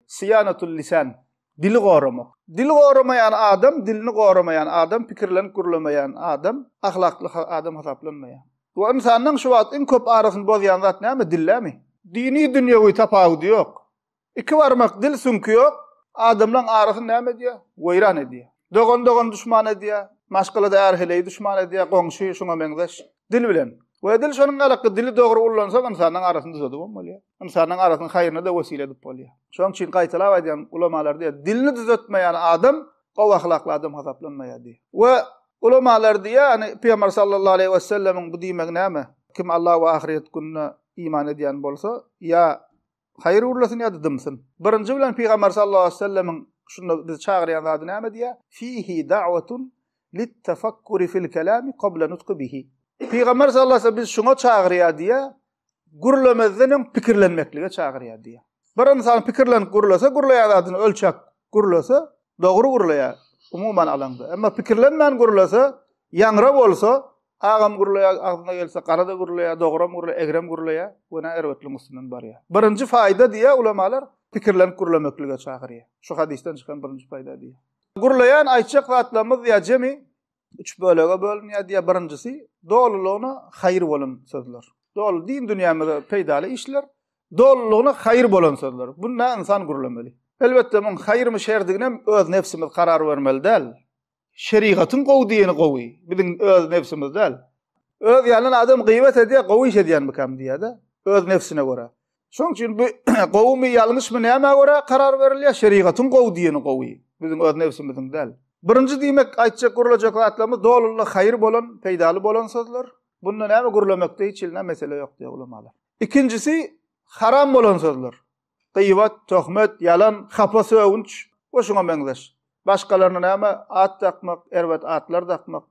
Siyanatul lisan. Dili goramak. Dili goramayan adam, dilini goramayan adam, pikirlerini gurulamayan adam, ahlaklı adam hesaplanmayan. Bu insanın şu wagt en köp arasını bozyan zat näme? Dillemi. Dini dünýäwi tapawudy ýok. Iki barmak dil sünki ýok. Adamlaryň arasyny näme diýär? Weýran edýär. Dogan düşman edýär. Maşgalada erheleyi düşman edýär. Goňşy şoňa meňzeş. Dil bilen. We dil şonuň galaky dili dogry ullansa insanyň arasyny düzeldi bolmaly. İnsanyň arasyny haýryna da wesile edip bolýar. Şoň üçin gaýtalap edýän ulamalar diýär, dilini düzeltmeýän adam gowy ahlakly adam hesaplanmaýar diýär. We ulamalar diýär, ýani Peýgamber sallallahu aleyhi we sellemiň bu diýmek näme? Kim Allah we ahiret gününe iman edýän bolsa, ýa hayır urlasın ya da dımsın. Birinci bilen Peygamber sallallahu aleyhi ve sellemin şunu biz çağırayan adı näme diýär? Fihi da'watun lit-tafakkuri fil kelami qabla nutqi bihi. Peygamber sallallahu aleyhi ve sellem biz şuna çağırýar diýär, gurlamazdan pikirlenmeklige çağırýar diýär. Bir insan pikirlenip gurlasa, gurlaýan adyny ölçek gurlasa, dogry gurlaýar umuman alanda. Emma pikirlenmän gurlasa, ýangra bolsa, ağam gurlaýar, agdyna gelse garada gurlaýar, dogram gurlaýar, egrem gurlaýar, buna erwetli muslimin barýar. Birinji faýda diýär ulamalar pikirlenip gurlamaklyga çağırýar. Şu hadisden çykan birinji faýda diýär. Gurlaýan aýtjak zatlarymyz diýär jemi 3 bölege bölünýär diýär. Birinjisi dolulugyna haýır bolan sözler. Dol din dünýämizde peýdaly işler, dolulugyna haýır bolan sözler. Bunda insan gurlamaly. Elbetde men haýyrmy şerdigine öz nefsimiz karar bermeli däl. Şeriatyň gowdyny gowy. Biziň öz nefsimiz däl. Öz ýalan adam gıybet edýär, gowy iş edýän bikam diýär-de. Öz nefsine görä. Şoň üçin bu gowmy ýalňyşmy näme görä karar berilýär? Şeriatyň gowdyny gowy. Biziň öz nefsimiziň däl. Birinji diýmek aýtjak gurulajak zatlarymyz dolully haýır bolan, peýdaly bolan sözler. Bunda näme gurulamakda hiç ilne mesele ýok diýär ulamalar. İkincisi haram bolan sözler. Gıybet, töhmet, ýalan, hapa söwünç, o şoňa meňzeş. Başkalarına näme at takmak, erwet atlar takmak,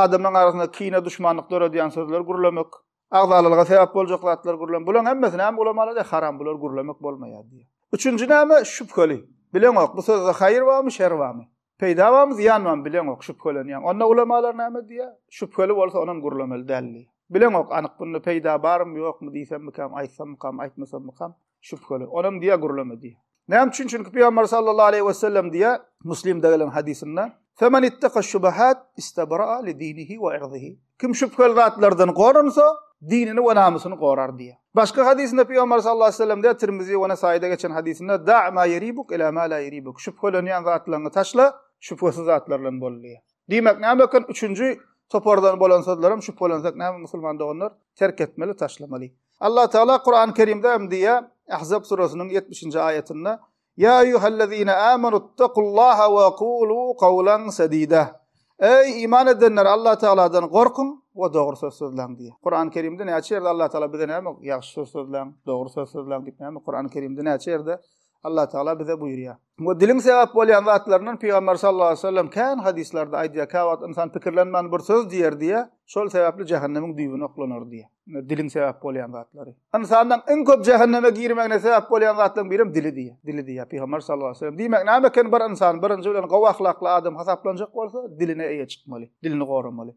adamyň arasynda kine düşmanlyk döredýän sözler gurulamak, agdalylyga sebäp boljak zatlar gurulamak. Bular hemmesi näme ulamalarda haram, bular gurulamak bolmaýar diýär. Üçüncü näme? Şüpheli. Bileňok, bu sözde haýır barmy, şer barmy? Peýda barmy, ziýan barmy? Bileňok, şüphelenýän. Onda ulamalar näme diýär? Şüpheli bolsa onuň gurulamaly dälli. Bileňok, anyk bunda peýda barmy, ýokmy diýsem mikam, aýtsam mikam, aýtmasam mikam, şüpheli. Onuň diýär gurulama diýär. Näme üçin? Çünki Peygamber sallallahu aleyhi we sellem diýär, Müslimde gelen hadisinde, "Femen ittaqa şubahat istabra'a li dinihi we irdihi." Kim şüpheli zatlardan gorunsa, dinini we namusyny gorar diýär. Başga hadisinde Peygamber sallallahu aleyhi we sellem diýär, Tirmizi we Nesaýda geçen hadisinde, "Da' ma yeribuk ila ma la yeribuk." Şüphelenýän zatlaryny taşla, şüphesiz zatlardan bol diýär. Diýmek näme ekan? Üçüncü topardan bolan sözlerim şüphelensek näme musulman doganlar terk etmeli, taşlamaly. Allah Teala Kur'an-ı Kerim'de hem diye Ahzab surasının 70. ayetinde "Ya eyyuhellezine amenu ittaqullaha ve qulu qawlan sadida." Ey iman edenler, Allah Teala'dan korkun ve doğru söz sözlen diye. Kur'an-ı Kerim'de näçe ýerde Allah Teala bize näme ýaxşy söz sözlen, doğru söz sözlen diýip näme Kur'an-ı Kerim'de näçe ýerde Allah Teala bize buyurýar. Bu dilin sebäp bolýan zatlarynyň Peygamber sallallahu aleyhi ve sellem kan hadislerde aýdýar, "Kawat insan pikirlenmän bir söz diýer" diýe, şol sebäpli jahannamiň düýbüne oklanır diýe. Dilin sebäp bolýan zatlary. Insanyň en köp jahanname girmegine sebäp bolýan zatlaryň biri dili diýe. Dili diýe Peygamber sallallahu aleyhi ve sellem. Diýmek näme eken bir insan birinji bilen gowy ahlakly adam hasaplanjak bolsa, diline eýe çykmaly, dilini goramaly.